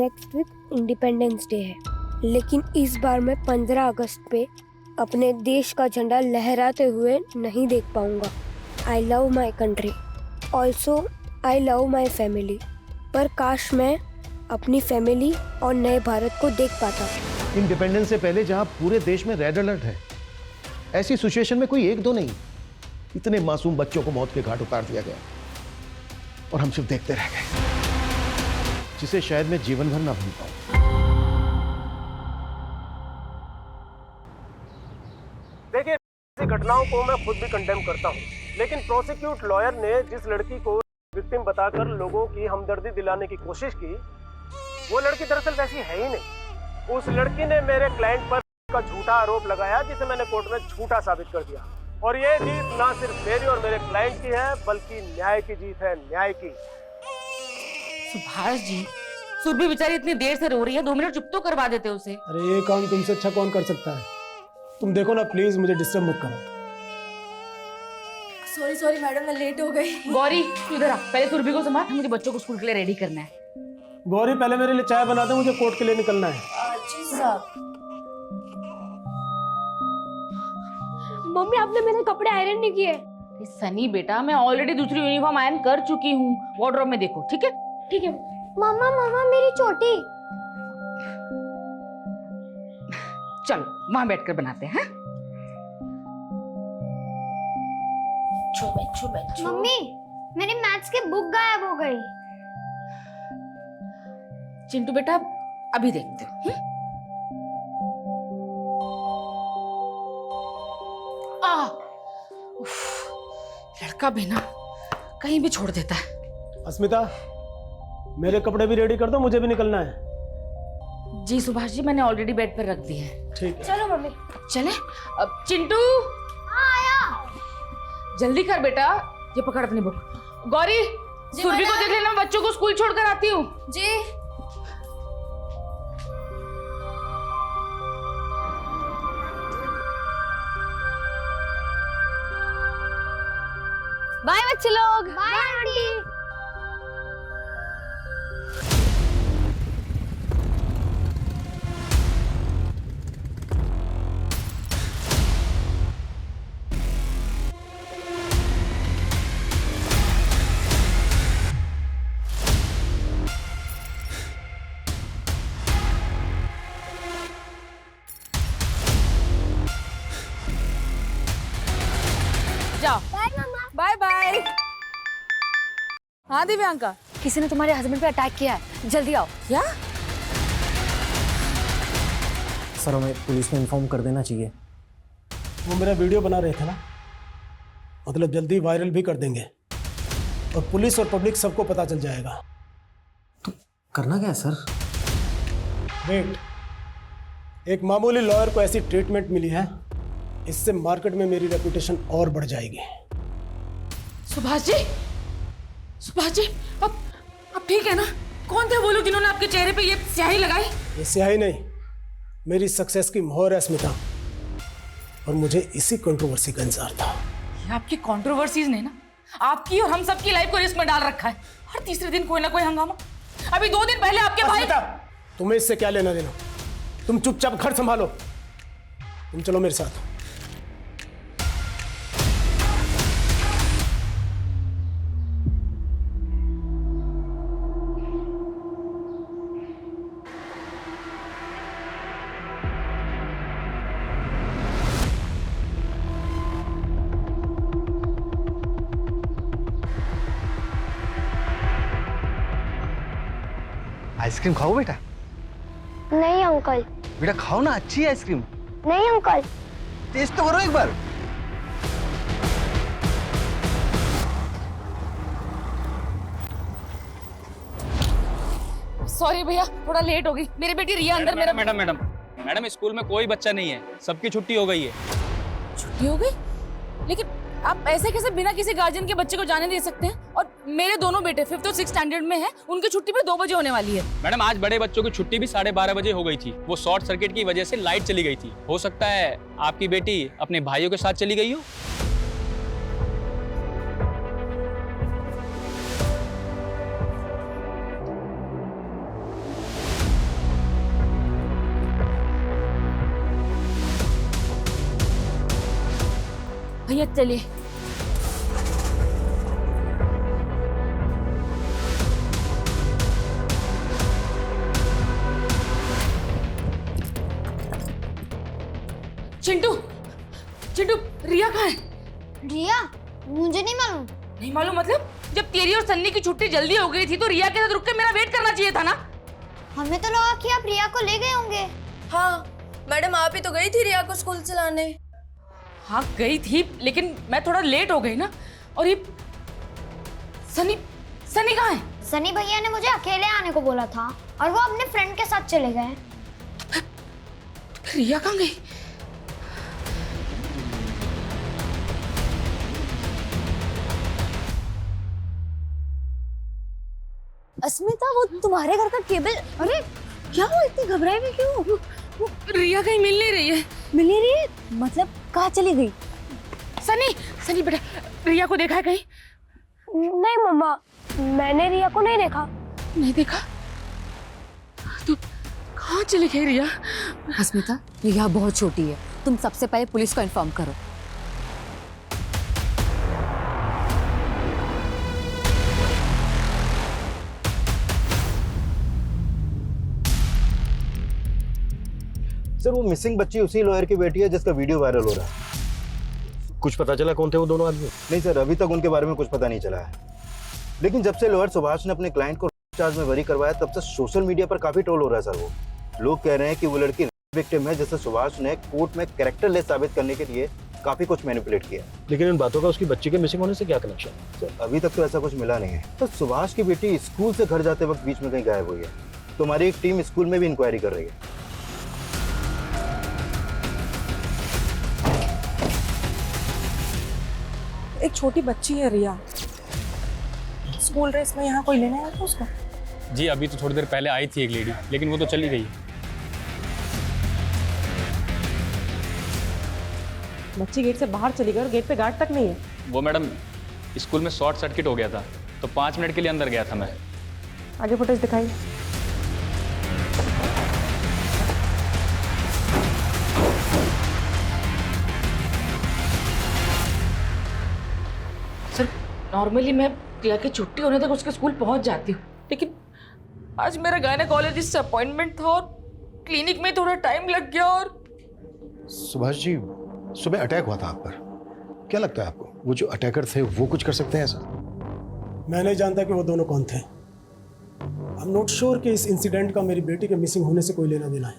Next week independence day है, लेकिन इस बार मैं 15 अगस्त पे अपने देश का झंडा लहराते हुए नहीं देख पाऊंगा। I love my country, also I love my family. पर काश मैं अपनी फैमिली और नए भारत को देख पाता। इंडिपेंडेंस से पहले जहां पूरे देश में रेड अलर्ट है, ऐसी सिचुएशन में कोई एक दो नहीं, इतने मासूम बच्चों को मौत के घाट उतार दिया गया और हम सिर्फ देखते रह गए, जिसे शायद मैं जीवन भर ना भूल पाऊं। देखिए, ऐसी घटनाओं को मैं खुद भी कंडेम करता हूं, लेकिन प्रोसिक्यूट लॉयर ने जिस लड़की को विक्टिम बताकर लोगों की हमदर्दी दिलाने की कोशिश की, वो लड़की दरअसल वैसी है ही नहीं। उस लड़की ने मेरे क्लाइंट पर का झूठा आरोप लगाया, जिसे मैंने कोर्ट में झूठा साबित कर दिया। और ये जीत ना सिर्फ मेरी और मेरे क्लाइंट की है, बल्कि न्याय की जीत है, न्याय की। सुभाष जी, सुरभि बेचारी इतनी देर से रो रही है, 2 मिनट चुप तो करवा देते उसे। अरे ये काम तुमसे अच्छा कौन कर सकता है? तुम देखो ना, प्लीज मुझे डिस्टर्ब मत करो। सॉरी मैडम, मैं लेट हो गई। गौरी तू इधर आ, पहले सुरभि को संभाल, मुझे बच्चों को स्कूल के लिए रेडी करना है। गौरी पहले मेरे लिए चाय बना दे, मुझे कोर्ट के लिए निकलना है। जी साहब। मम्मी, आपने मेरे कपड़े आयरन नहीं किए। सनी बेटा, मैं ऑलरेडी दूसरी यूनिफॉर्म आयरन कर चुकी हूँ, वार्डरोब में देखो। ठीक है ठीक है। मामा मेरी चोटी। चलो वहां बैठकर बनाते हैं। मम्मी, मेरी मैथ्स की बुक गायब हो गई। चिंटू बेटा, अभी देखते हैं। लड़का भी ना कहीं भी छोड़ देता है। अस्मिता, मेरे कपड़े भी रेडी कर दो, मुझे भी निकलना है। जी सुभाष जी, मैंने ऑलरेडी बेड पर रख दिए हैं। ठीक है। चलो मम्मी। चले अब। चिंटू आया। जल्दी कर बेटा, ये पकड़ अपनी बुक। गौरी, सुरभि को देख लेना, बच्चों को स्कूल छोड़कर आती हूँ। जी। बाय बच्चे लोग। Bye aunty. जाओ। Bye bye. हाँ दिव्यांका, किसी ने तुम्हारे हस्बैंड पे अटैक किया है, जल्दी आओ। क्या? सर, हमें पुलिस में इन्फॉर्म कर देना चाहिए। वो मेरा वीडियो बना रहे थे ना, मतलब जल्दी वायरल भी कर देंगे और पुलिस और पब्लिक सबको पता चल जाएगा। तो करना क्या है सर? वेट, एक मामूली लॉयर को ऐसी ट्रीटमेंट मिली है, इससे मार्केट में मेरी रेपुटेशन और बढ़ जाएगी। सुभाष जी, सुभाष जी, अब ठीक है ना? कौन थे वो लोग जिन्होंने आपके चेहरे पे ये स्याही लगाई? ये स्याही नहीं, मेरी सक्सेस की मोहर है स्मिता, और मुझे इसी कंट्रोवर्सी का इंतजार था। ये आपकी कंट्रोवर्सीज ने ना आपकी और हम सबकी लाइफ को रिस्क में डाल रखा है। हर तीसरे दिन कोई ना कोई हंगामा। अभी 2 दिन पहले आपके भाई। स्मिता, तुम्हें इससे क्या लेना देना? तुम चुपचाप घर संभालो। तुम चलो मेरे साथ। आइसक्रीम खाओ बेटा। नहीं अंकल। बेटा खाओ ना, अच्छी है आइसक्रीम। नहीं अंकल। टेस्ट तो करो एक बार। सॉरी भैया, थोड़ा लेट हो गई। मेरी बेटी रिया अंदर मेरा। मैडम स्कूल में कोई बच्चा नहीं है, सबकी छुट्टी हो गई है। छुट्टी हो गई? लेकिन आप ऐसे कैसे बिना किसी गार्जियन के बच्चे को जाने दे सकते हैं? और मेरे दोनों बेटे 5th और 6th स्टैंडर्ड में हैं, उनकी छुट्टी भी 2 बजे होने वाली है। मैडम आज बड़े बच्चों की छुट्टी भी 12:30 बजे हो गई थी। वो शॉर्ट सर्किट की वजह से लाइट चली गई थी। हो सकता है आपकी बेटी अपने भाइयों के साथ चली गई हो। भैया चलिए। चिंटू, चिंटू, रिया कहाँ है? रिया? मुझे नहीं मालूम। नहीं मालूम मतलब? जब तेरी और सन्नी की छुट्टी जल्दी हो गई थी तो रिया के साथ रुक के मेरा वेट करना चाहिए था ना? हमें तो लगा कि आप रिया को ले गए होंगे। हाँ मैडम, आप ही तो गई थी रिया को स्कूल चलाने। हाँ गई थी, लेकिन मैं थोड़ा लेट हो गई ना। और ये सनी, सनी कहाँ है? सनी भैया ने मुझे अकेले आने को बोला था और वो अपने फ्रेंड के साथ चले गए। रिया कहाँ गई? अस्मिता, वो तुम्हारे घर का केबल। अरे क्या हुआ, इतनी घबराई में क्यों? वो रिया कहीं मिल नहीं रही है। मिल नहीं रही है? मतलब कहाँ चली गई? सनी, सनी बेटा, रिया को देखा है कहीं? नहीं मम्मा, मैंने रिया को नहीं देखा। नहीं देखा? तो कहाँ चली गई रिया? अस्मिता, रिया बहुत छोटी है, तुम सबसे पहले पुलिस को इन्फॉर्म करो। सर वो मिसिंग बच्ची उसी लॉयर की बेटी है जिसका वीडियो वायरल हो रहा है। कुछ पता चला कौन थे वो दोनों आदमी? नहीं सर, अभी तक उनके बारे में कुछ पता नहीं चला है। लेकिन जब से लॉयर सुभाष ने अपने क्लाइंट को चार्ज में बरी करवाया तब से सोशल मीडिया पर काफी ट्रोल हो रहा है सर। वो लोग कह रहे हैं कि वो लड़की विक्टिम है, जिससे सुभाष ने कोर्ट में कैरेक्टरलेस साबित करने के लिए काफी कुछ मैनिपुलेट किया। लेकिन इन बातों का उसकी बच्ची के मिसिंग होने से क्या कनेक्शन? सर अभी तक तो ऐसा कुछ मिला नहीं है। तो सुभाष की बेटी स्कूल से घर जाते वक्त बीच में कहीं गायब हुई है, तो हमारी एक टीम स्कूल में भी इंक्वायरी कर रही है। एक छोटी बच्ची है रिया, स्कूल ड्रेस में यहाँ कोई लेने आया था उसको? जी अभी तो थोड़ी देर पहले आई थी एक लेडी, लेकिन वो तो चली गई। बच्ची गेट से बाहर चली गई और गेट पे गार्ड तक नहीं है। वो मैडम स्कूल में शॉर्ट सर्किट हो गया था, तो 5 मिनट के लिए अंदर गया था मैं। आगे फुटेज दिखाई। सर नॉर्मली मैं रिया की छुट्टी होने तक उसके स्कूल पहुंच जाती हूँ, लेकिन आज मेरा गायनेकोलॉजिस्ट से अपॉइंटमेंट था और क्लिनिक में थोड़ा टाइम लग गया। और सुभाष जी, सुबह अटैक हुआ था आप पर, क्या लगता है आपको वो जो अटैकर थे वो कुछ कर सकते हैं ऐसा? मैं नहीं जानता कि वो दोनों कौन थे। आई एम नॉट श्योर कि इस इंसिडेंट का मेरी बेटी के मिसिंग होने से कोई लेना देना है।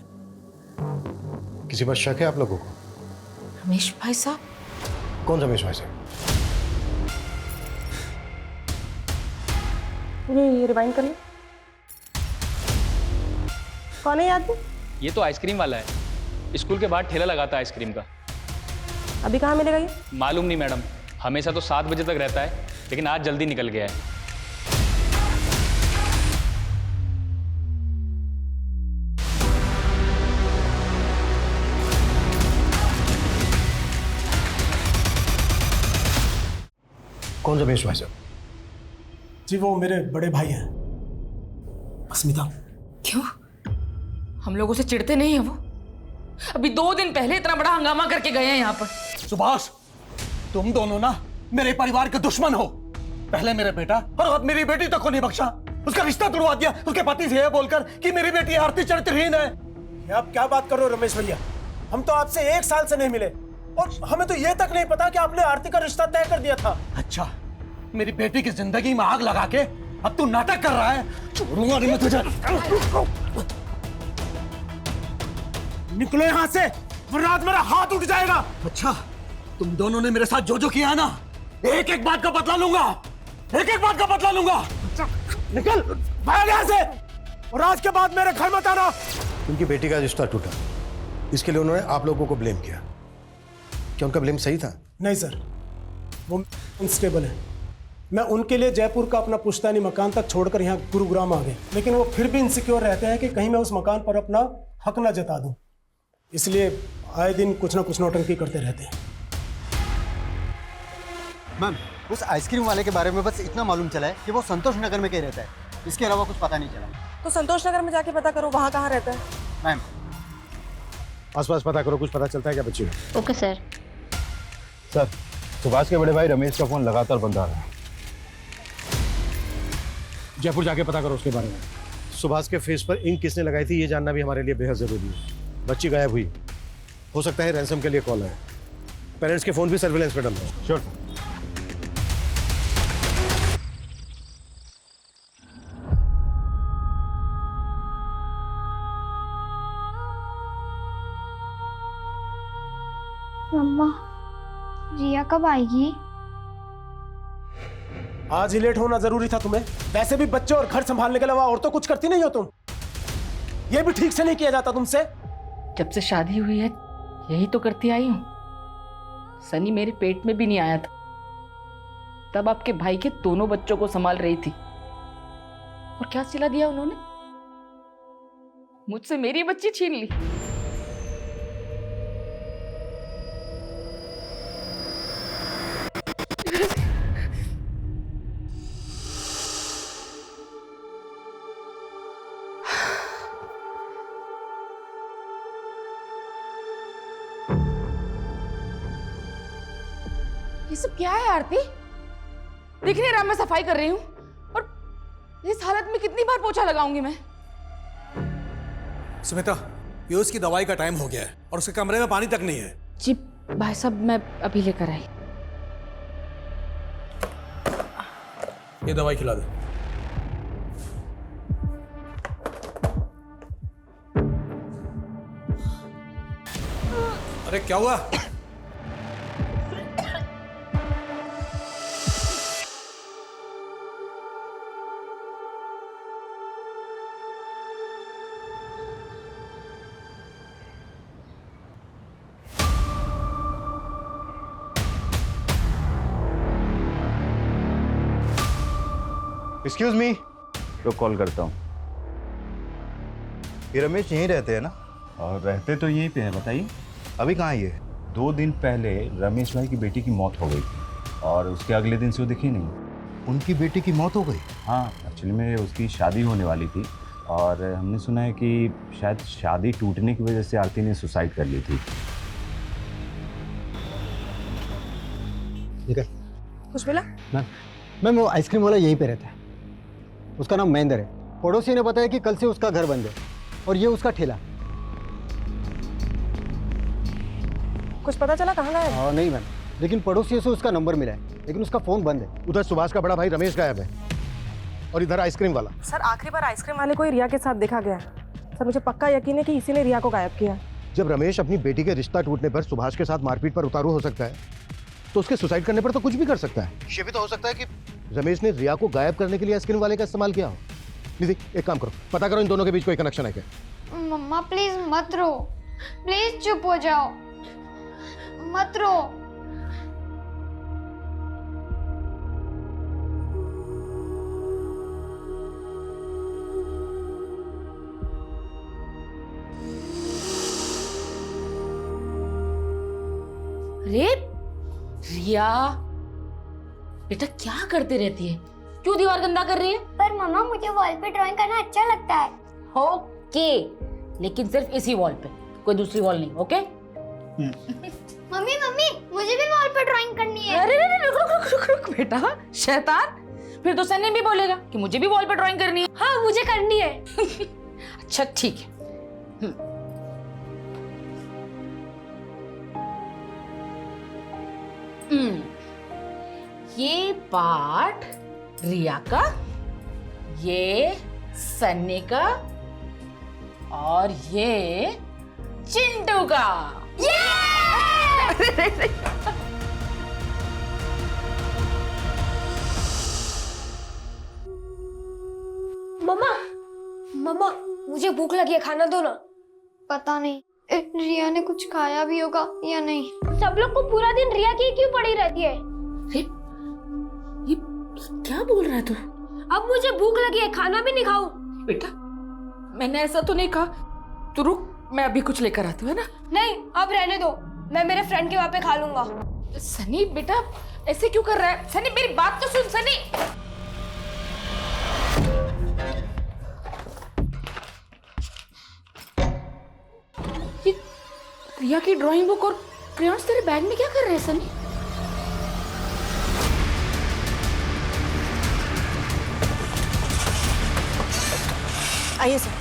किसी पर शक है आप लोगों को? रमेश भाई साहब। कौन रमेश भाई साहब? ये रिवाइंड कर लो। कौन है ये आदमी? ये तो आइसक्रीम वाला है, स्कूल के बाहर ठेला लगाता है आइसक्रीम का। अभी कहाँ मिलेगा ये? मालूम नहीं मैडम, हमेशा तो 7 बजे तक रहता है, लेकिन आज जल्दी निकल गया है। कौन रमेश भाई साहब? जी वो मेरे बड़े भाई हैं, अस्मिता। क्यों? हम लोगों से चिढ़ते नहीं है वो? अभी 2 दिन पहले इतना बड़ा हंगामा करके गए हैं यहाँ पर। सुभाष, तुम दोनों ना मेरे परिवार के दुश्मन हो। पहले मेरे बेटा और अब मेरी बेटी तक को नहीं बख्शा। उसका रिश्ता तुड़वा दिया उसके पति से बोलकर कि मेरी बेटी आरती चरित्रहीन है। ये आप क्या बात कर रहे हो रमेश भैया? हम तो आपसे 1 साल से नहीं मिले और हमें तो ये तक नहीं पता कि आपने आरती का रिश्ता तय कर दिया था। अच्छा, मेरी बेटी की जिंदगी में आग लगा के अब तू नाटक कर रहा है। छोड़ूंगा नहीं मैं तुझे। निकलो यहाँ से वरना आज मेरा हाथ उठ जाएगा। अच्छा, तुम दोनों ने मेरे साथ जो जो किया है ना, एक एक बात का बदला लूंगा, एक एक बात का बदला लूंगा। निकल भाग यहाँ से और आज के बाद मेरे घर मत आना। उनकी बेटी का रिश्ता टूटा, इसके लिए उन्होंने आप लोगों को ब्लेम किया। क्या उनका ब्लेम सही था? नहीं सर, वो अनस्टेबल है। मैं उनके लिए जयपुर का अपना पुश्तैनी मकान तक छोड़कर यहाँ गुरुग्राम आ गए, लेकिन वो फिर भी इनसिक्योर रहते हैं कि कहीं मैं उस मकान पर अपना हक ना जता दूं, इसलिए आए दिन कुछ ना कुछ नौटंकी करते रहते हैं। मैम, उस आइसक्रीम वाले के बारे में बस इतना मालूम चला है कि वो संतोष नगर में कहीं रहता है, इसके अलावा कुछ पता नहीं चला। तो संतोष नगर में जाके पता करो वहाँ कहाँ रहता है। मैम, आसपास पता करो, कुछ पता चलता है क्या बच्ची को? Okay sir. सर सुभाष के बड़े भाई रमेश का फोन लगातार बंद आ रहा है। जयपुर जाके पता करो उसके बारे में। सुभाष के फेस पर इंक किसने लगाई थी ये जानना भी हमारे लिए बेहद जरूरी है। बच्ची गायब हुई, हो सकता है रैंसम के लिए कॉल है। पेरेंट्स के फोन भी सर्विलेंस पे डल रहे हैं। श्योर। मम्मा, रिया कब आएगी? आज ही लेट होना जरूरी था तुम्हें? वैसे भी बच्चे और घर संभालने के अलावा और तो कुछ करती नहीं हो तुम। ये भी ठीक से नहीं किया जाता तुमसे। जब से शादी हुई है यही तो करती आई हूँ। सनी मेरे पेट में भी नहीं आया था, तब आपके भाई के दोनों बच्चों को संभाल रही थी। और क्या सिला दिया उन्होंने? मुझसे मेरी बच्ची छीन ली। ये सब क्या है आरती? दिख नहीं रहा मैं सफाई कर रही हूँ, और इस हालत में कितनी बार पोछा लगाऊंगी मैं? सुमिता, पीयूष की दवाई का टाइम हो गया है और उसके कमरे में पानी तक नहीं है। जी भाई साहब, मैं अभी लेकर आई। ये दवाई खिला दो। अरे क्या हुआ? एक्सक्यूज मी, तो कॉल करता हूँ। ये रमेश यहीं रहते हैं ना? और रहते तो यहीं पे हैं। बताइए अभी कहाँ है ये? 2 दिन पहले रमेश भाई की बेटी की मौत हो गई थी और उसके अगले दिन से वो दिखी नहीं। उनकी बेटी की मौत हो गई? हाँ, एक्चुअली में उसकी शादी होने वाली थी और हमने सुना है कि शायद शादी टूटने की वजह से आरती ने सुसाइड कर ली थी। ठीक है। कुछ मिला? मैम वो आइसक्रीम वाला यहीं पे रहता है, उसका नाम महेंद्र है। पड़ोसी ने बताया कि कल से उसका घर बंद है और ये उसका ठेला। कुछ पता चला कहाँ गया? हाँ नहीं मैम, लेकिन पड़ोसियों से उसका नंबर मिला है, लेकिन उसका फ़ोन बंद है। उधर सुभाष का बड़ा भाई रमेश गायब है और इधर आइसक्रीम वाला। सर आखिरी बार आइसक्रीम वाले को ही रिया के साथ देखा गया। सर मुझे पक्का यकीन है कि इसी ने रिया को गायब किया। जब रमेश अपनी बेटी के रिश्ता टूटने पर सुभाष के साथ मारपीट पर उतारू हो सकता है, तो उसके सुसाइड करने पर तो कुछ भी कर सकता है। ये भी तो हो सकता है कि रमेश ने रिया को गायब करने के लिए आइसक्रीम वाले का इस्तेमाल किया हो। निधि, एक काम करो, पता करो इन दोनों के बीच कोई कनेक्शन है क्या। मम्मा प्लीज मत रो, प्लीज चुप हो जाओ, मत रो। अरे रिया बेटा, क्या करते रहती है? क्यों दीवार गंदा कर रही है? पर मम्मा मुझे वॉल पे ड्राइंग करना अच्छा लगता है। ओके, लेकिन सिर्फ इसी वॉल पे, कोई दूसरी वॉल नहीं। ओके? मम्मी मम्मी मुझे भी वॉल पे ड्राइंग करनी है। अरे रुक रुक रुक रुक बेटा, शैतान। फिर तो सनी भी बोलेगा कि मुझे भी वॉल पे ड्राइंग करनी है। हाँ मुझे करनी है। अच्छा ठीक है। ये पार्ट रिया का, ये सन्नी का और ये चिंटू का। मम्मा मम्मा मुझे भूख लगी है, खाना दो ना। पता नहीं रिया ने कुछ खाया भी होगा या नहीं। सब लोग को पूरा दिन रिया की क्यों पड़ी रहती है? ये क्या बोल रहा है तू? अब मुझे भूख लगी है, खाना भी नहीं खाऊं। बेटा मैंने ऐसा तो नहीं कहा। तू रुक, मैं अभी कुछ लेकर आती हूँ, है ना? नहीं अब रहने दो, मैं मेरे फ्रेंड के वहाँ पे खा लूंगा। सनी बेटा ऐसे क्यों कर रहा है? सनी मेरी बात तो सुन। सनी ये रिया की ड्राइंग बुक और क्रेयॉन्स तेरे बैग में क्या कर रहे हैं सनी? आइए सर।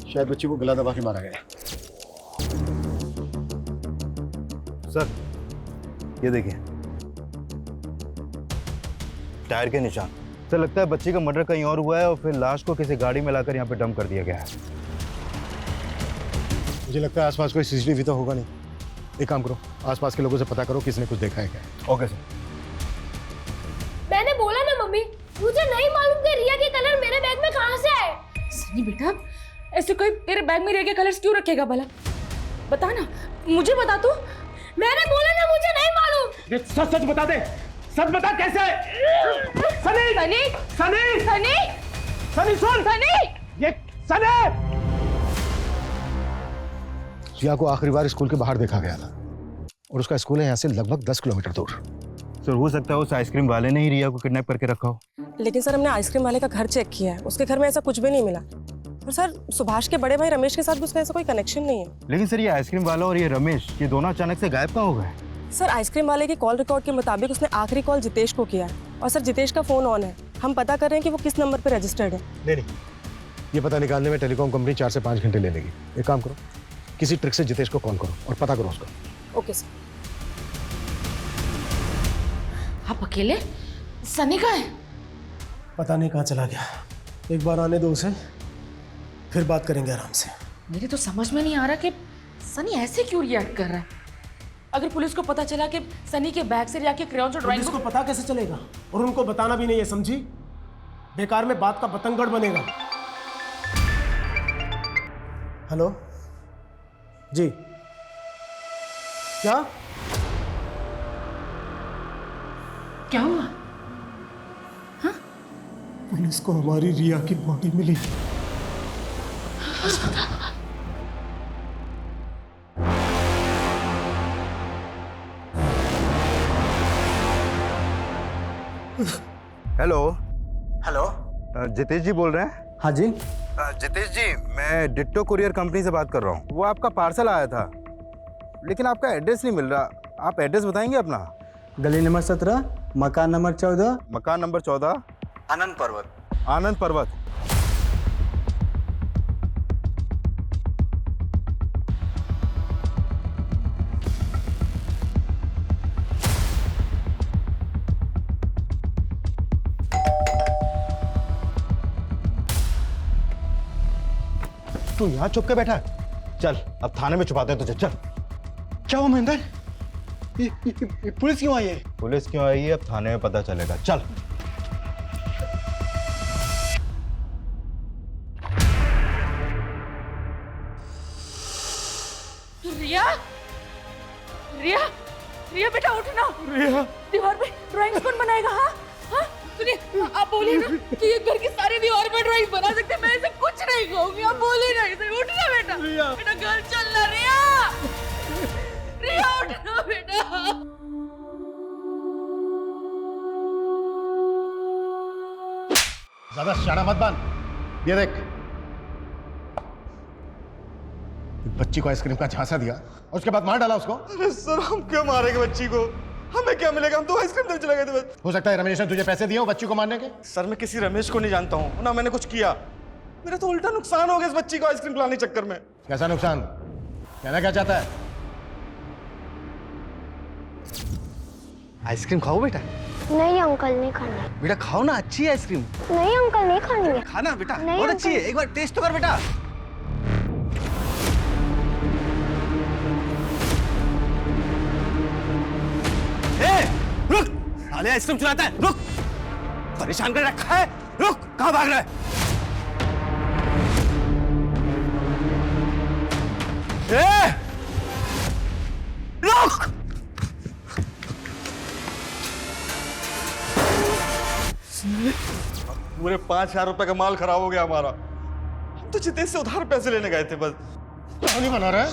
शायद बच्ची को गला दबा के मारा गया। सर ये देखिए टायर के निशान। सर लगता है बच्ची का मर्डर कहीं और हुआ है और फिर लाश को किसी गाड़ी में लाकर यहाँ पे डंप कर दिया गया है। मुझे लगता है आसपास कोई सीसीटीवी तो होगा नहीं। एक काम करो, आसपास के लोगों से पता करो किसने कुछ देखा है क्या। Okay sir. मैंने बोला ना मम्मी, मुझे नहीं मालूम कि रिया के कलर मेरे बैग में कहाँ से आए। सनी बेटा, ऐसे कोई तेरे बैग में रिया के कलर्स क्यों रखेगा भला? बता ना, मुझे बता तू। मैंने बोला ना मुझे नहीं मालूम। सच सच बता दे, सच बता कैसे? सनी सनी सनी सनी सनी सुन, सनी ये सनी। रिया को आखिरी बार स्कूल के बाहर देखा गया था और उसका स्कूल है यहाँ से लगभग 10 किलोमीटर दूर। सर हो सकता है उस आइसक्रीम वाले ने ही रिया को किडनैप करके रखा हो। लेकिन सर हमने आइसक्रीम वाले का घर चेक किया है, उसके घर में ऐसा कुछ भी नहीं मिला। और सर सुभाष के बड़े भाई रमेश के साथ भी उसका ऐसा कोई कनेक्शन नहीं है। लेकिन सर ये आइसक्रीम वाला और ये रमेश, ये दोनों अचानक से गायब कहाँ हो गए? सर आइसक्रीम वाले की कॉल रिकॉर्ड के मुताबिक उसने आखिरी कॉल जितेश को किया है और सर जितेश का फोन ऑन है। हम पता कर रहे हैं कि वो किस नंबर पर रजिस्टर्ड है। नहीं, ये पता निकालने में टेलीकॉम कंपनी 4 से 5 घंटे ले लेगी। एक काम करो, किसी ट्रिक से जितेश को कॉल करो और पता करो उसको। Okay sir. आप अकेले? सनी कहाँ है? पता नहीं कहाँ चला गया। एक बार आने दो उसे, फिर बात करेंगे आराम से। मेरे तो समझ में नहीं आ रहा कि सनी ऐसे क्यों रिएक्ट कर रहा है। अगर पुलिस को पता चला कि सनी के बैग से रिया के क्रेयॉन्स और ड्राइंग पुलिस को पता कैसे चलेगा? और उनको बताना भी नहीं है, समझी? बेकार में बात का बतंगड़ बनेगा। हेलो जी, क्या क्या हुआ? पुलिस को हमारी रिया की बॉडी मिली। हेलो हेलो, जितेश जी बोल रहे हैं? हाँ जी। जितेश जी, मैं डिट्टो कुरियर कंपनी से बात कर रहा हूँ। वो आपका पार्सल आया था लेकिन आपका एड्रेस नहीं मिल रहा। आप एड्रेस बताएंगे अपना? गली नंबर 17, मकान नंबर 14, मकान नंबर 14, आनंद पर्वत। आनंद पर्वत। तू यहाँ चुप के बैठा है? चल अब थाने में छुपाते हैं तुझे। चल। क्या हुआ महेंद्र? ये पुलिस क्यों आई है? पुलिस क्यों आई है अब थाने में पता चलेगा। चल। रिया रिया रिया बेटा उठ ना। रिया दीवार पे ड्राइंग कौन बनाएगा? हाँ हाँ सुनिए, आप बोलिए ना कि ये घर की सारी दीवार पे ड्राइंग बना सकते हैं। मैं ऐसे कुछ नहीं कहूंगी, आप बोलिए ना इसे। उठ ना बेटा, बेटा घर चल ना। रिया रिया उठ ना बेटा। ज्यादा शाना मत बन। ये देख, बच्ची को आइसक्रीम का झांसा दिया और उसके बाद मार डाला उसको। अरे सर हम क्यों मारेंगे बच्ची को? हमें क्या मिलेगा? हम तो आइसक्रीम देने चले गए थे बस। हो सकता है रमेश ने तुझे पैसे दिए हो बच्ची को मारने के। सर मैं किसी रमेश को नहीं जानता हूँ ना मैंने कुछ किया। मेरा तो उल्टा नुकसान हो गया इस बच्ची को आइसक्रीम खिलाने के चक्कर में। कैसा नुकसान? कहना क्या चाहता है? आइसक्रीम खाओ बेटा। नहीं अंकल, नहीं खाना। बेटा खाओ ना, अच्छी है आइसक्रीम। नहीं अंकल, नहीं खानी है। खाना बेटा, नहीं बहुत अंकल। अच्छी है। एक बार टेस्ट तो कर बेटा। रुक, साले आइसक्रीम चलाता है। रुक, परेशान कर रखा है। रुक, कहाँ भाग रहा है? रुक। पूरे 5,000 रुपए का माल खराब हो गया हमारा। हम तो जितेश से उधार पैसे लेने गए थे बस। कहानी बना रहा है?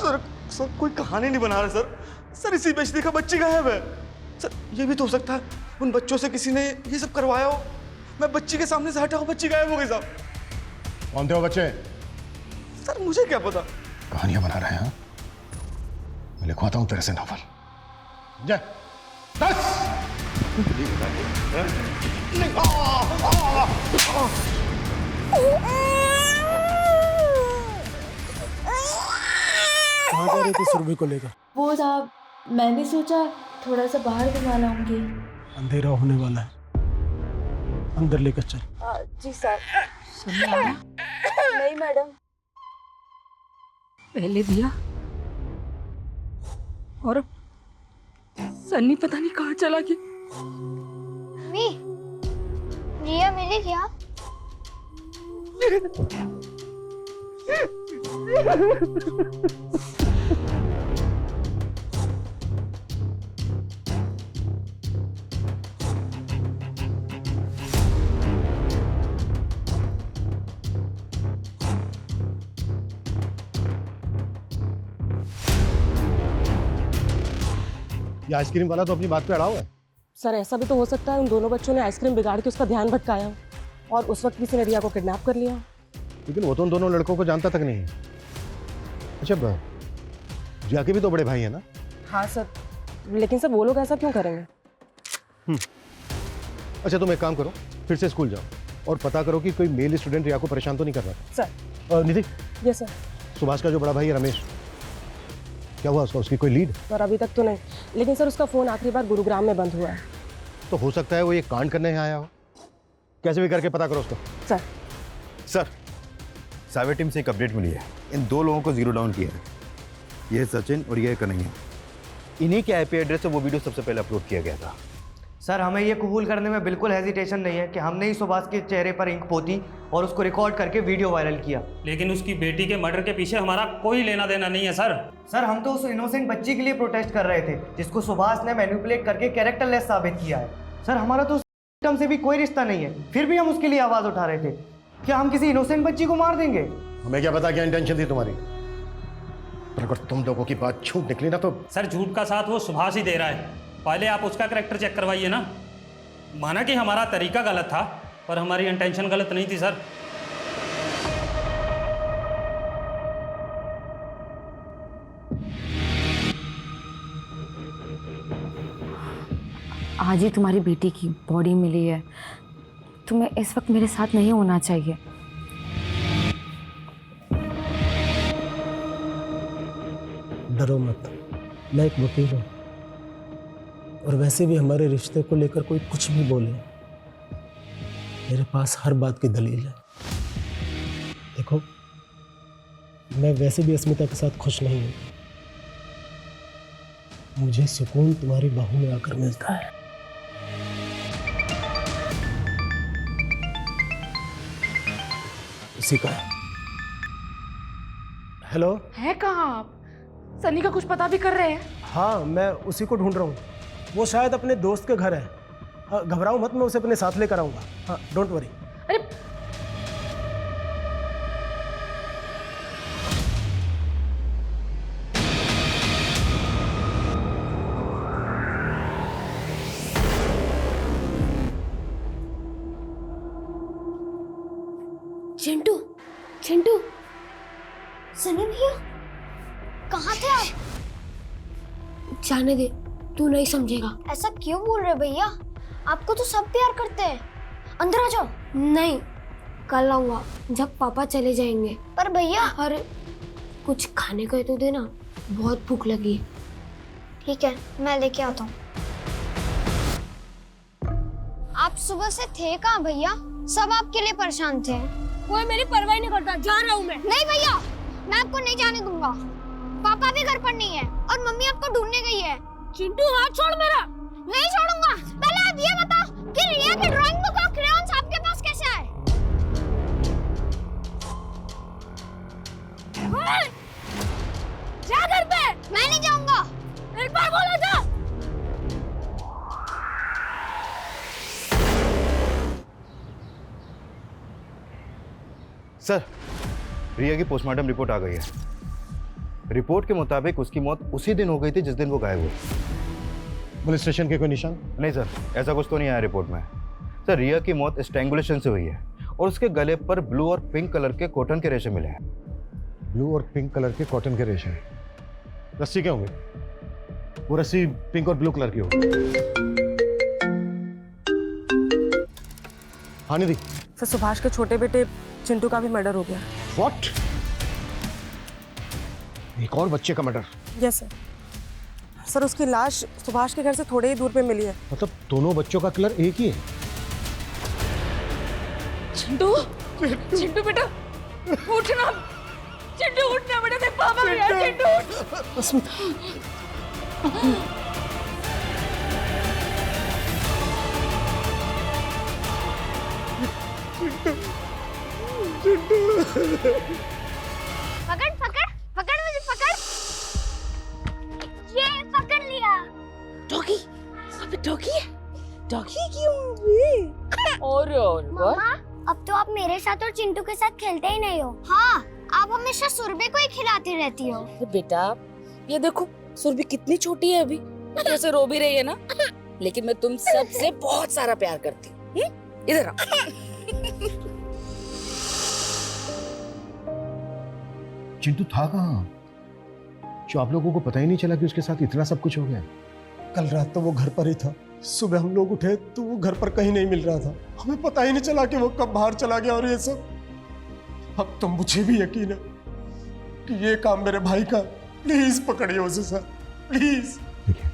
सर कोई कहानी नहीं बना रहे सर। सर इसी बेचने का बच्ची गायब है। सर ये भी तो हो सकता है उन बच्चों से किसी ने ये सब करवाया हो। मैं बच्ची के सामने से हटा हूँ, बच्ची गायब हो गई साहब। कौन थे वो बच्चे? सर मुझे क्या पता। कहानियां बना रहे हैं? मैं लिखवाता हूं तेरे से नॉवल। जा 10 कहाँ जा रही थी सुरभि को लेकर? वो साहब, मैंने सोचा थोड़ा सा बाहर घुमा लाऊंगी। अंधेरा होने वाला है, अंदर लेकर चल। जी सर। नहीं मैडम। पहले दिया और सन्नी पता नहीं कहाँ चला गया। मी रिया मिली क्या? ये आइसक्रीम वाला तो अपनी बात पे अड़ा हुआ है। सर ऐसा भी तो हो सकता है उन दोनों बच्चों ने आइसक्रीम बिगाड़ के उसका ध्यान भटकाया हो और उस वक्त किसी ने रिया को किडनैप कर लिया। लेकिन वो तो उन दोनों लड़कों को जानता तक नहीं है। अच्छा, रिया के भी तो बड़े भाई है ना? हाँ सर, लेकिन सर वो लोग ऐसा क्यों करेंगे? अच्छा, तुम एक काम करो, फिर से स्कूल जाओ और पता करो कि कोई मेल स्टूडेंट रिया को परेशान तो नहीं कर रहा। Sir. Nidhi. Yes sir. Subhash का जो बड़ा भाई है रमेश, क्या हुआ उसका? उसकी कोई लीड? सर अभी तक तो नहीं, लेकिन सर उसका फोन आखिरी बार गुरुग्राम में बंद हुआ है। तो हो सकता है वो ये कांड करने यहाँ आया हो। कैसे भी करके पता करो उसको। सर। सर, साइबर टीम से एक अपडेट मिली है। इन 2 लोगों को जीरो डाउन किया है। ये है सचिन और ये है कन्हैया। इन्हीं के आईपी एड्रेस से वो वीडियो सबसे पहले अपलोड किया गया था। सर हमें ये कबूल करने में बिल्कुल हेजिटेशन नहीं है कि हमने ही सुभाष के चेहरे पर इंक पोती और उसको रिकॉर्ड करके वीडियो वायरल किया। लेकिन उसकी बेटी के मर्डर के पीछे हमारा कोई लेना देना नहीं है सर। सर हम तो उस इनोसेंट बच्ची के लिए प्रोटेस्ट कर रहे थे जिसको सुभाष ने मैनिपुलेट करके कैरेक्टरलेस साबित किया है। सर हमारा तो उस विक्टिम से भी कोई रिश्ता नहीं है, फिर भी हम उसके लिए आवाज़ उठा रहे थे। क्या हम किसी इनोसेंट बच्ची को मार देंगे? हमें क्या पता क्या इंटेंशन थी तुम्हारी, पर अगर तुम लोगों की बात झूठ निकली ना तो। सर झूठ का साथ वो सुभाष ही दे रहा है। पहले आप उसका कैरेक्टर चेक करवाइए ना। माना कि हमारा तरीका गलत था, पर हमारी इंटेंशन गलत नहीं थी सर। आज ही तुम्हारी बेटी की बॉडी मिली है, तुम्हें इस वक्त मेरे साथ नहीं होना चाहिए। डरो मत, मैं एक वकील हूँ और वैसे भी हमारे रिश्ते को लेकर कोई कुछ भी बोले, मेरे पास हर बात की दलील है। देखो, मैं वैसे भी अस्मिता के साथ खुश नहीं हूँ। मुझे सुकून तुम्हारी बाहों में आकर मिलता है। उसी का है। हेलो। है कहाँ आप? सनी का कुछ पता भी कर रहे हैं? हाँ, मैं उसी को ढूंढ रहा हूँ। वो शायद अपने दोस्त के घर है। हाँ, घबराओ मत, मैं उसे अपने साथ लेकर आऊँगा। हाँ, डोंट वरी। अरे चिंटू, चिंटू। सनी भैया कहाँ थे आप? जाने दे, तू नहीं समझेगा। ऐसा क्यों बोल रहे भैया? आपको तो सब प्यार करते हैं। अंदर आ जाओ। नहीं, कल आऊंगा जब पापा चले जाएंगे। पर भैया। अरे कुछ खाने को तो देना, बहुत भूख लगी है। ठीक है, मैं लेके आता हूँ। आप सुबह से थे कहाँ भैया? सब आपके लिए परेशान थे। कोई मेरी परवाह नहीं करता, जा रहा हूँ मैं। नहीं भैया, मैं आपको नहीं जाने दूंगा। पापा भी घर पर नहीं है और मम्मी आपको ढूंढने गई है। चिंटू हाथ छोड़ मेरा। नहीं छोड़ूंगा। पहले आप ये बताओ कि रिया की ड्राइंग बुक और क्रेयॉन्स आपके पास कैसे आए? जा घर पे। मैं नहीं जाऊंगा। एक बार बोला जा। सर, रिया की पोस्टमार्टम रिपोर्ट आ गई है। रिपोर्ट के मुताबिक उसकी मौत उसी दिन हो गई थी जिस दिन वो गायब हुई। पुलिस स्टेशन के कोई निशान? नहीं सर, ऐसा कुछ तो नहीं आया रिपोर्ट में। सर, रिया की मौत स्ट्रैंगुलेशन से हुई है और उसके गले पर ब्लू और पिंक कलर के कॉटन के रेशे मिले हैं। ब्लू और पिंक कलर के कॉटन के रेशे? रस्सी क्या होंगे? वो रस्सी पिंक और ब्लू कलर की होगी। आने दी। सर सुभाष के छोटे बेटे चिंटू का भी मर्डर हो गया। व्हाट? एक और बच्चे का मर्डर? Yes sir. सर उसकी लाश सुभाष के घर से थोड़े ही दूर पे मिली है। मतलब दोनों बच्चों का किलर एक ही है? चिंटू, चिंटू बेटा उठना, चिंटू उठना बेटा, देख पापा भी आए। चिंटू उठ। अस्मिता, पकड़ पकड़ पकड़ मुझे पकड़। ये पकड़ लिया। डॉगी, अबे डॉगी है। डॉगी क्यों? और मम्मा, अब तो आप मेरे साथ और चिंटू के साथ खेलते ही नहीं हो। हाँ, आप हमेशा सुरभि को ही खिलाती रहती हो। बेटा ये देखो, सुरभि कितनी छोटी है अभी, कैसे रो भी रही है ना, लेकिन मैं तुम सबसे बहुत सारा प्यार करती हूँ। इधर आओ। चिंटू था कहाँ जो आप लोगों को पता ही नहीं चला कि उसके साथ इतना सब कुछ हो गया? कल रात तो वो घर पर ही था। सुबह हम लोग उठे तो वो घर पर कहीं नहीं मिल रहा था। हमें पता ही नहीं चला कि वो कब बाहर चला गया। और ये सब अब तो मुझे भी यकीन है कि ये काम मेरे भाई का। प्लीज पकड़िए उसे सर, प्लीज। देखिए,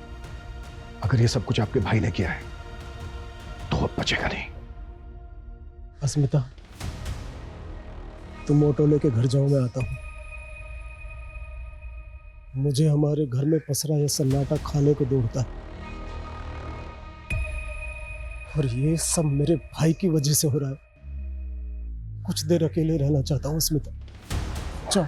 अगर ये सब कुछ आपके भाई ने किया है तो अब बचेगा नहीं। अस्मिता, तुम ऑटो लेके घर जाओ, मैं आता हूँ। मुझे हमारे घर में पसरा यह सन्नाटा खाने को दौड़ता है, और ये सब मेरे भाई की वजह से हो रहा है। कुछ देर अकेले रहना चाहता हूँ अस्मिता, जाओ।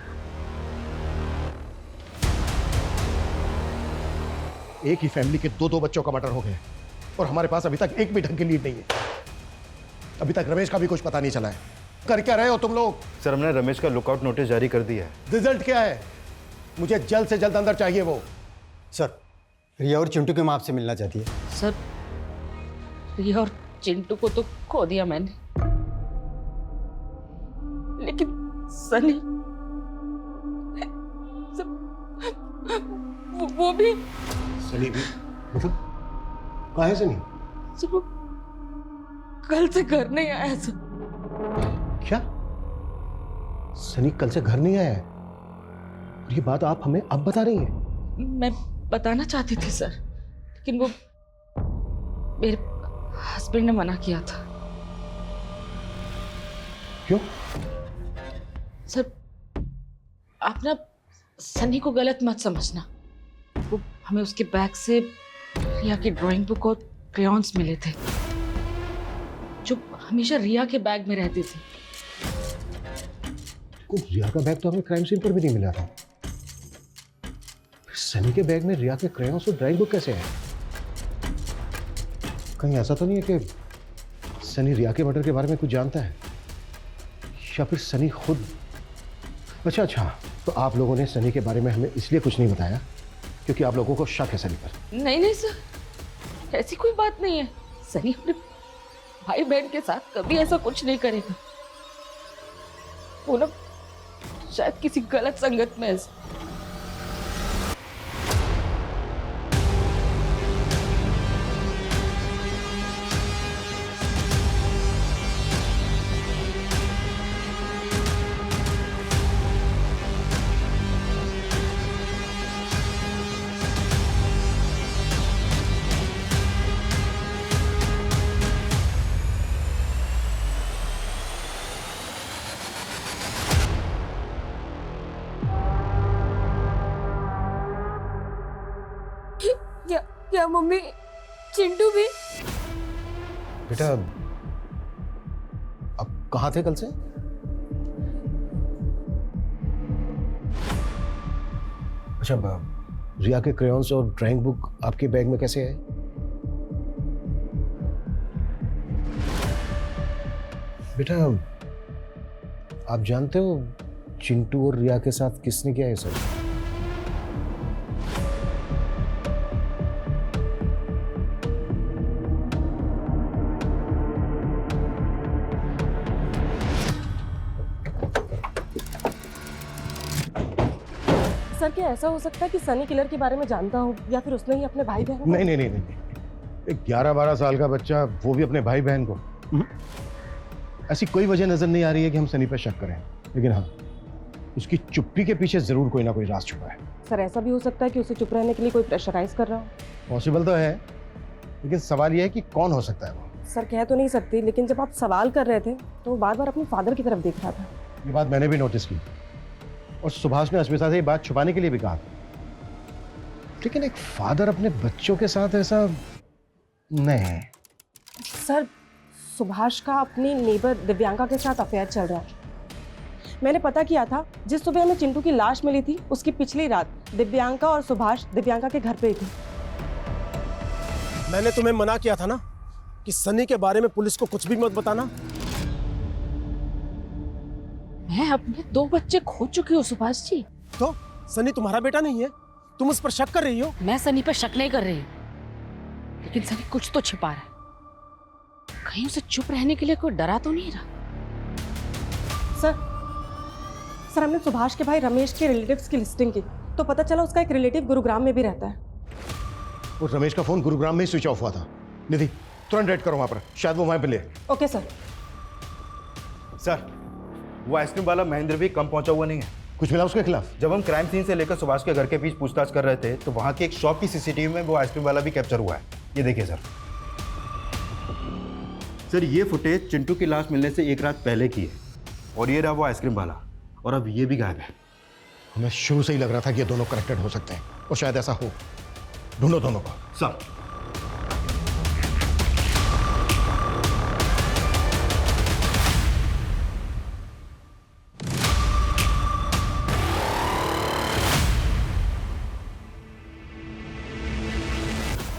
एक ही फैमिली के दो बच्चों का मर्डर हो गया और हमारे पास अभी तक एक भी ढंग की लीड नहीं है। अभी तक रमेश का भी कुछ पता नहीं चला है। कर क्या रहे हो तुम लोग? सर हमने रमेश का लुकआउट नोटिस जारी कर दिया है। रिजल्ट क्या है? मुझे जल्द से जल्द अंदर चाहिए वो। सर, रिया और चिंटू की माँ आपसे मिलना चाहती है। सर, रिया और चिंटू को तो खो दिया मैंने, लेकिन सनी वो भी। सनी भी? मतलब कहाँ है सनी? सर वो कल से घर नहीं आया सर। क्या? सनी कल से घर नहीं आया है? और ये बात आप हमें अब बता रही हैं? मैं बताना चाहती थी सर, लेकिन वो मेरे हस्बैंड ने मना किया था। क्यों? सर आप ना सनी को गलत मत समझना। वो हमें उसके बैग से रिया की ड्राइंग बुक और क्रेयॉन्स मिले थे, जो हमेशा रिया के बैग में रहते थे। रिया का बैग तो हमें क्राइम सीन पर भी नहीं मिला था। सनी के बैग में रिया के क्रेयॉन्स और ड्राइंग बुक कैसे है? कहीं ऐसा तो नहीं है कि सनी रिया के मर्डर के बारे में कुछ जानता है, या फिर सनी खुद? अच्छा, तो आप लोगों ने सनी के बारे में हमें इसलिए कुछ नहीं बताया क्योंकि आप लोगों को शक है सनी पर? नहीं सर, ऐसी कोई बात नहीं है। सनी अपने भाई बहन के साथ कभी ऐसा कुछ नहीं करेगा। वो ना शायद किसी गलत संगत में है। क्या मम्मी चिंटू भी? बेटा अब कहाँ थे कल से? अच्छा, रिया के क्रेयॉन्स और ड्राइंग बुक आपके बैग में कैसे है? बेटा आप जानते हो चिंटू और रिया के साथ किसने किया है सब? सर क्या ऐसा हो सकता है कि सनी किलर के बारे में जानता हो, या फिर उसने ही अपने भाई बहन? नहीं, एक 11-12 साल का बच्चा, वो भी अपने भाई बहन को? ऐसी कोई वजह नजर नहीं आ रही है कि हम सनी पर शक करें, लेकिन हाँ, उसकी चुप्पी के पीछे जरूर कोई ना कोई राज छुपा है। सर ऐसा भी हो सकता है कि उसे चुप रहने के लिए कोई प्रेशराइज कर रहा हो। पॉसिबल तो है, लेकिन सवाल यह है कि कौन हो सकता है वो। सर कह तो नहीं सकती, लेकिन जब आप सवाल कर रहे थे तो वो बार बार अपने फादर की तरफ देख रहा था। ये बात मैंने भी नोटिस की, और सुभाष ने अस्मिता से ये बात छुपाने के लिए भी कहा था। लेकिन एक फादर अपने बच्चों के साथ ऐसा नहीं। सर सुभाष का अपनी नेबर दिव्यांका के साथ अफेयर चल रहा है। मैंने पता किया था, जिस सुबह हमें चिंटू की लाश मिली थी उसकी पिछली रात दिव्यांका और सुभाष दिव्यांका के घर पे ही थे। मैंने तुम्हें मना किया था ना कि सनी के बारे में पुलिस को कुछ भी मत बताना। मैं अपने 2 बच्चे खो चुकी हूँ सुभाष जी। तो सनी तुम्हारा बेटा नहीं है? तुम उस पर शक कर रही हो? मैं सनी पर शक नहीं कर रही, लेकिन सनी कुछ तो छिपा रहा है। कहीं उसे चुप रहने के लिए कोई डरा तो नहीं रहा? सर हमने सुभाष के भाई रमेश के रिलेटिव्स की लिस्टिंग की, तो पता चला उसका एक रिलेटिव गुरुग्राम में भी रहता है। और रमेश का फोन गुरुग्राम में ही स्विच ऑफ हुआ था। निधि तुरंत रेड करो वहां पर, शायद वो वहां पे ले। Okay sir. सर वो आइसक्रीम वाला महेंद्र भी कम पहुंचा हुआ नहीं है। कुछ मिला उसके खिलाफ? जब हम क्राइम सीन से लेकर सुभाष के घर के बीच पूछताछ कर रहे थे तो वहां की एक शॉप की सीसीटीवी में वो आइसक्रीम वाला भी कैप्चर हुआ है। ये देखिए सर ये फुटेज चिंटू की लाश मिलने से 1 रात पहले की है, और ये रहा वो आइसक्रीम वाला, और अब ये भी गायब है। हमें शुरू से ही लग रहा था कि ये दोनों कनेक्टेड हो सकते हैं, और शायद ऐसा हो। ढूंढो दोनों को। सर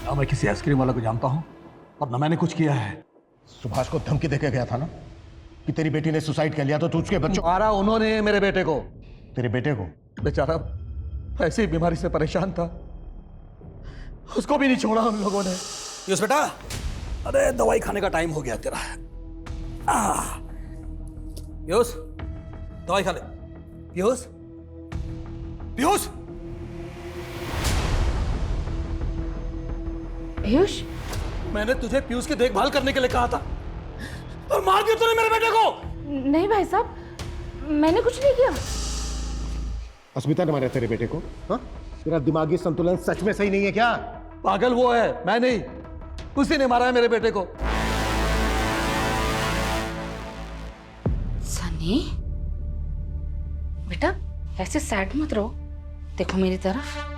ना मैं किसी आइसक्रीम वाला को जानता हूं और ना मैंने कुछ किया है। सुभाष को धमकी देके गया था ना कि तेरी बेटी ने सुसाइड कर लिया, तो तू उसके बच्चों मारा उन्होंने मेरे बेटे को। तेरे बेटे को? बेचारा ऐसी बीमारी से परेशान था, उसको भी नहीं छोड़ा उन लोगों ने। पीयूष बेटा, अरे दवाई खाने का टाइम हो गया तेरा। पीयूष दवाई खा ले। पीयूष पीयूष पीयूष, मैंने तुझे पीयूष की देखभाल करने के लिए कहा था और मार दिया तूने मेरे बेटे को। नहीं भाई साहब, मैंने कुछ नहीं किया। अस्मिता ने मारा तेरे बेटे को? हाँ? तेरा दिमागी संतुलन सच में सही नहीं है क्या? पागल वो है, मैं नहीं। उसी ने मारा है मेरे बेटे को। सनी बेटा ऐसे सैड मत रहो, देखो मेरी तरफ।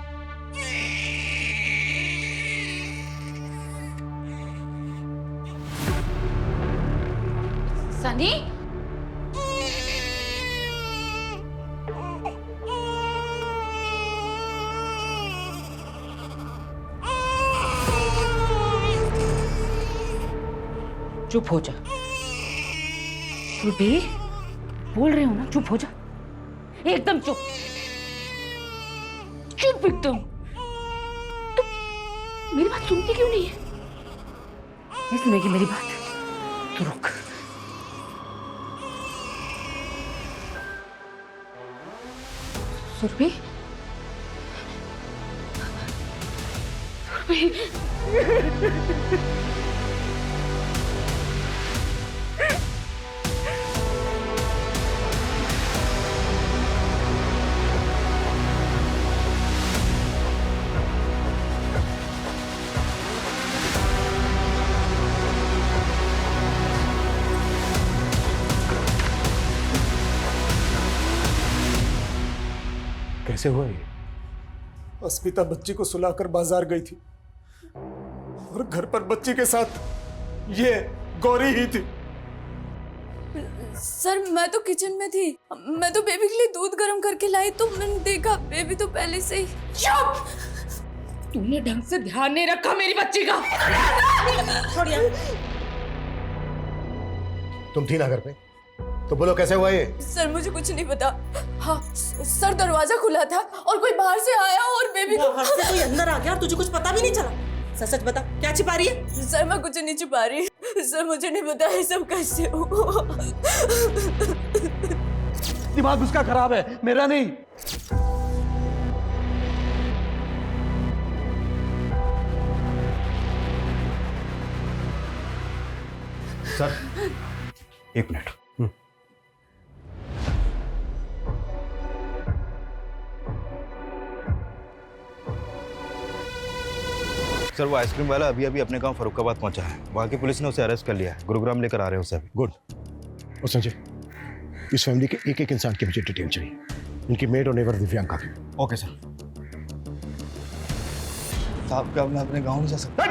सनी चुप हो जा। बे बोल रहे हो ना, चुप हो जा, एकदम चुप, चुप एकदम। तो मेरी बात सुनती क्यों नहीं है? नहीं सुनेगी मेरी बात तो रुक। सुरभि, कैसे हुआ ये? अस्मिता बच्ची को सुलाकर बाजार गई थी और घर पर बच्ची के साथ ये गौरी ही थी। सर मैं तो किचन में थी, मैं तो बेबी के लिए दूध गर्म करके लाई, तो मैंने देखा बेबी तो पहले से ही। चुप! तूने ढंग से ध्यान नहीं रखा मेरी बच्ची का। छोड़िए। तुम थी ना घर पे, तो बोलो कैसे हुआ ये? सर मुझे कुछ नहीं पता। हाँ सर दरवाजा खुला था और कोई बाहर से आया और बेबी को। बाहर से कोई अंदर आ गया और तुझे कुछ पता भी नहीं चला? सच सच बता, क्या छिपा रही है? सर मैं कुछ नहीं छिपा रही सर, मुझे नहीं पता ये सब कैसे हुआ। दिमाग उसका खराब है, मेरा नहीं। सर एक मिनट। सर वो आइसक्रीम वाला अभी अभी अपने गांव फरुखाबाद पहुंचा है। वहां की पुलिस ने उसे अरेस्ट कर लिया है। गुरुग्राम लेकर आ रहे हैं उसे अभी। गुड। और संजय, इस फैमिली के एक एक इंसान की मुझे डिटेल चाहिए, उनकी मेड और नेबर दिव्यांका की। Okay sir. साहब क्या मैं अपने गांव नहीं जा सकता?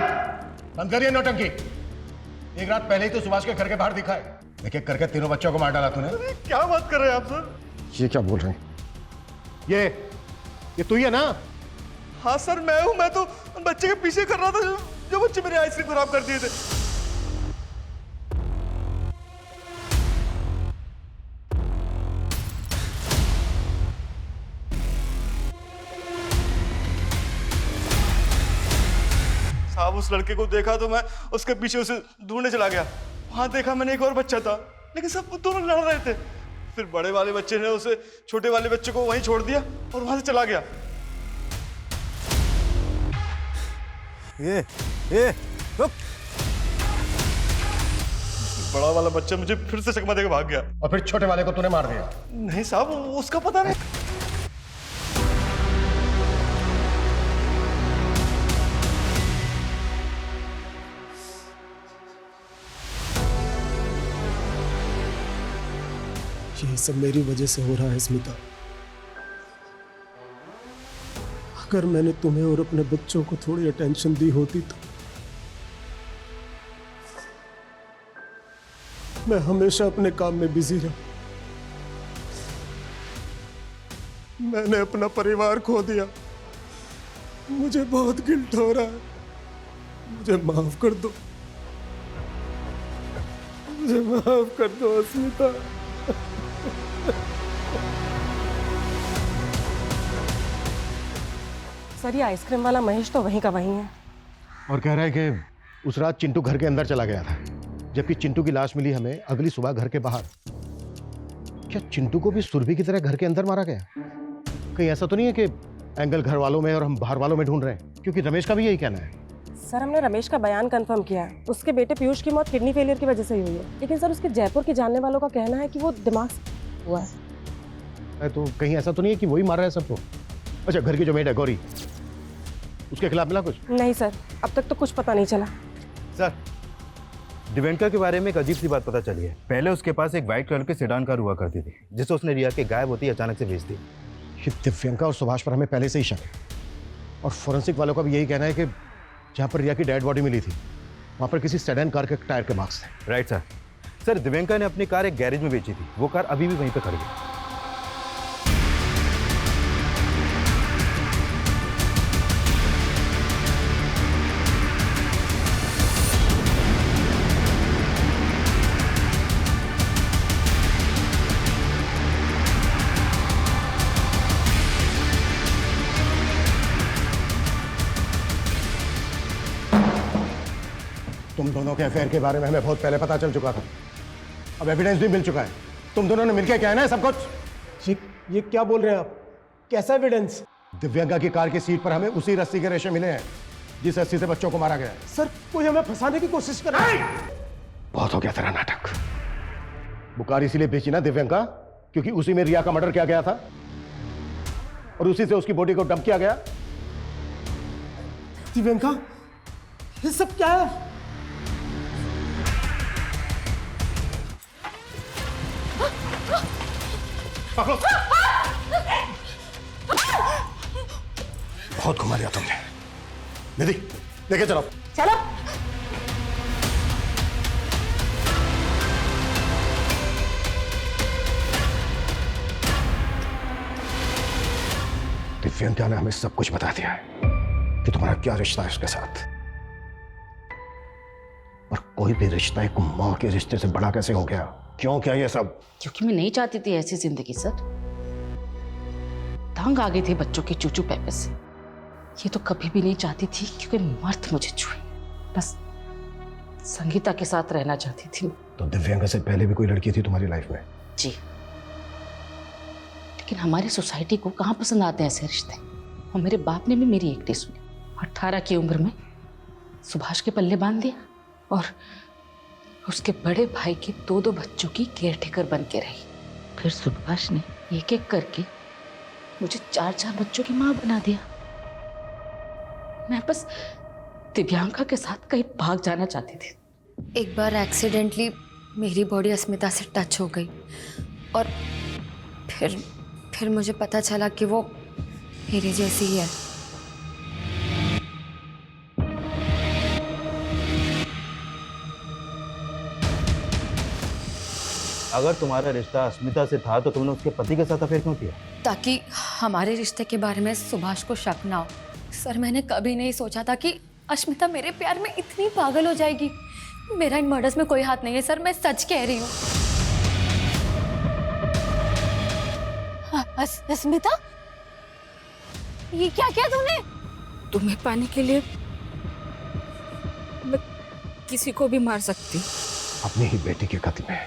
बंद करिए नौटंकी। एक रात पहले ही तो सुभाष के घर के बाहर दिखा है। एक एक करके तीनों बच्चों को मार डाला तूने। क्या बात कर रहे हैं आप सर? ये क्या बोल रहे हैं? ये तू ही है ना? हाँ सर मैं हूँ। मैं तो बच्चे के पीछे कर रहा था जो बच्चे मेरी आइसक्रीम खराब कर दिए थे। साहब उस लड़के को देखा तो मैं उसके पीछे उसे ढूंढने चला गया। वहां देखा मैंने एक और बच्चा था, लेकिन सब दोनों लड़ रहे थे। फिर बड़े वाले बच्चे ने उसे छोटे वाले बच्चे को वहीं छोड़ दिया और वहां से चला गया। ये रुक। बड़ा वाला बच्चा मुझे फिर से चकमा देकर भाग गया। और फिर छोटे वाले को तूने मार दिया? नहीं साहब उसका पता नहीं। यही सब मेरी वजह से हो रहा है स्मिता। अगर मैंने तुम्हें और अपने बच्चों को थोड़ी अटेंशन दी होती तो मैं हमेशा अपने काम में बिजी रहा। मैंने अपना परिवार खो दिया। मुझे बहुत गिल्ट हो रहा है। मुझे माफ कर दो। मुझे माफ कर दो स्मिता। सर ये आइसक्रीम वाला महेश तो वहीं का वहीं है। और कह रहा है कि उस रात चिंटू घर के अंदर चला गया था, जबकि चिंटू की लाश मिली हमें अगली सुबह घर के बाहर। क्या चिंटू को भी सुरभि की तरह घर के अंदर मारा गया? कहीं ऐसा तो नहीं है कि एंगल घर वालों में और हम बाहर वालों में ढूंढ रहे हैं? क्योंकि रमेश का भी यही कहना है। सर हमने रमेश का बयान कंफर्म किया है। उसके बेटे पीयूष की मौत किडनी फेलियर की वजह से हुई है, लेकिन सर उसके जयपुर के जानने वालों का कहना है कि वो दिमाग से हुआ है। तो कहीं ऐसा तो नहीं है कि वही मार रहा है सबको? अच्छा, घर की जो मेड है गौरी, उसके खिलाफ मिला कुछ? नहीं सर, अब तक तो कुछ पता नहीं चला। सर दिव्यांका के बारे में एक अजीब सी बात पता चली है। पहले उसके पास एक व्हाइट कलर की सेडान कार हुआ करती थी, जिसे उसने रिया के गायब होती अचानक से बेच दी। ये दिव्यांका और सुभाष पर हमें पहले से ही शक है, और फोरेंसिक वालों का भी यही कहना है कि जहाँ पर रिया की डेड बॉडी मिली थी वहाँ पर किसी सेडान कार के टायर के मार्क्स थे। Right sir. सर दिव्यांका ने अपनी कार एक गैरेज में बेची थी। वो कार अभी भी वहीं पर खड़ी है। तुम दोनों के अफेयर के बारे में हमें बहुत पहले पता चल चुका था। अब एविडेंस भी मिल चुका है। तुम दोनों ने मिलकर क्या है ना सब कुछ। ये क्या बोल रहे हैं आप? कैसा एविडेंस? दिव्यांका की कार की सीट पर हमें उसी रस्सी के रेशे मिले हैं जिस रस्सी से बच्चों को मारा गया है। सर कोई हमें फंसाने की कोशिश कर रहा है। बहुत हो गया तेरा नाटक। वो कार इसीलिए बेची ना दिव्यांका, क्योंकि उसी में रिया का मर्डर किया गया था और उसी से उसकी बॉडी को डंप किया गया। दिव्यांका, ये सब क्या है? बहुत घुमा लिया तुमने। निधि लेके चलो। चलो। दिव्यांका ने हमें सब कुछ बता दिया है कि तुम्हारा क्या रिश्ता है उसके साथ। और कोई भी रिश्ता एक मां के रिश्ते से बड़ा कैसे हो गया? क्यों क्या ये सब? क्योंकि मैं नहीं चाहती थी ऐसी जिंदगी सर। तंग आ गई थी बच्चों के चूचू पैपे से। ये तो कभी भी नहीं चाहती थी क्योंकि मर्द मुझे छुए। बस संगीता के साथ रहना चाहती थी। तो दिव्यांका से पहले भी कोई लड़की थी तुम्हारी लाइफ में? जी, लेकिन हमारी सोसाइटी को कहाँ पसंद आते हैं ऐसे रिश्ते। और मेरे बाप ने भी मेरी एक नहीं सुनी। 18 की उम्र में सुभाष के पल्ले बांध दिया और उसके बड़े भाई के दो बच्चों की केयरटेकर बन के रही। फिर सुभाष ने एक एक करके मुझे 4 बच्चों की माँ बना दिया। मैं बस दिव्यांका के साथ कहीं भाग जाना चाहती थी। एक बार एक्सीडेंटली मेरी बॉडी अस्मिता से टच हो गई और फिर मुझे पता चला कि वो मेरे जैसी ही है। अगर तुम्हारा रिश्ता अस्मिता से था तो तुमने उसके पति के साथ अफेयर क्यों किया? ताकि हमारे रिश्ते के बारे में सुभाष को शक ना हो। सर, मैंने कभी नहीं सोचा था कि अस्मिता मेरे प्यार में इतनी पागल हो जाएगी। मेरा इन मर्डर्स में कोई हाथ नहीं है सर, मैं सच कह रही हूँ। अस्मिता, ये क्या किया तूने? तुम्हें पाने के लिए मैं किसी को भी मार सकती। अपनी ही बेटी के कत्ल में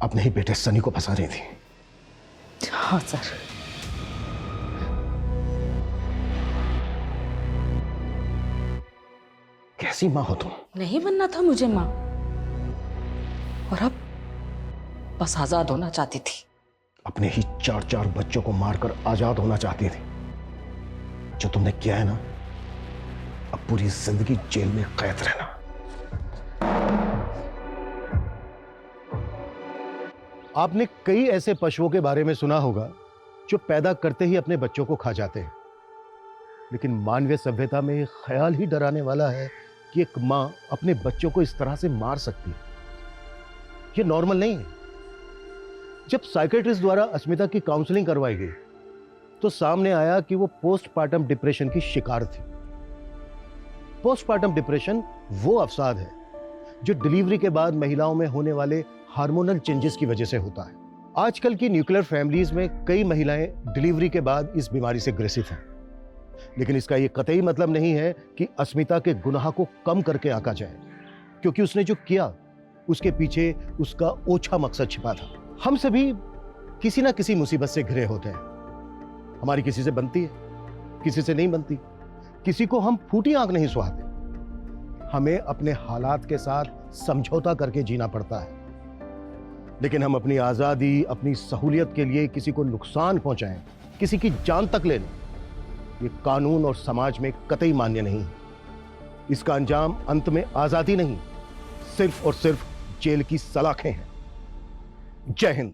अपने ही बेटे सनी को फंसा रही थी। हाँ सर। कैसी माँ हो तुम? नहीं बनना था मुझे माँ, और अब बस आजाद होना चाहती थी। अपने ही 4 बच्चों को मारकर आजाद होना चाहती थी। जो तुमने किया है ना, अब पूरी जिंदगी जेल में कैद रहना। आपने कई ऐसे पशुओं के बारे में सुना होगा जो पैदा करते ही अपने बच्चों को खा जाते हैं, लेकिन मानवीय सभ्यता में एक ख्याल ही डराने वाला है कि एक मां अपने बच्चों को इस तरह से मार सकती है। यह नॉर्मल नहीं है। जब साइकेट्रिस्ट द्वारा अस्मिता की काउंसलिंग करवाई गई तो सामने आया कि वो पोस्टपार्टम डिप्रेशन की शिकार थी। पोस्टपार्टम डिप्रेशन वो अवसाद है जो डिलीवरी के बाद महिलाओं में होने वाले हार्मोनल चेंजेस की वजह से होता है। आजकल की न्यूक्लियर फैमिलीज में कई महिलाएं डिलीवरी के बाद इस बीमारी से ग्रसित हैं, लेकिन इसका यह कतई मतलब नहीं है कि अस्मिता के गुनाह को कम करके आंका जाए, क्योंकि उसने जो किया उसके पीछे उसका ओछा मकसद छिपा था। हम सभी किसी ना किसी मुसीबत से घिरे होते हैं। हमारी किसी से बनती है, किसी से नहीं बनती। किसी को हम फूटी आंख नहीं सुहाते। हमें अपने हालात के साथ समझौता करके जीना पड़ता है, लेकिन हम अपनी आजादी, अपनी सहूलियत के लिए किसी को नुकसान पहुंचाएं, किसी की जान तक ले लें, ये कानून और समाज में कतई मान्य नहीं है। इसका अंजाम अंत में आजादी नहीं, सिर्फ और सिर्फ जेल की सलाखें हैं। जय हिंद।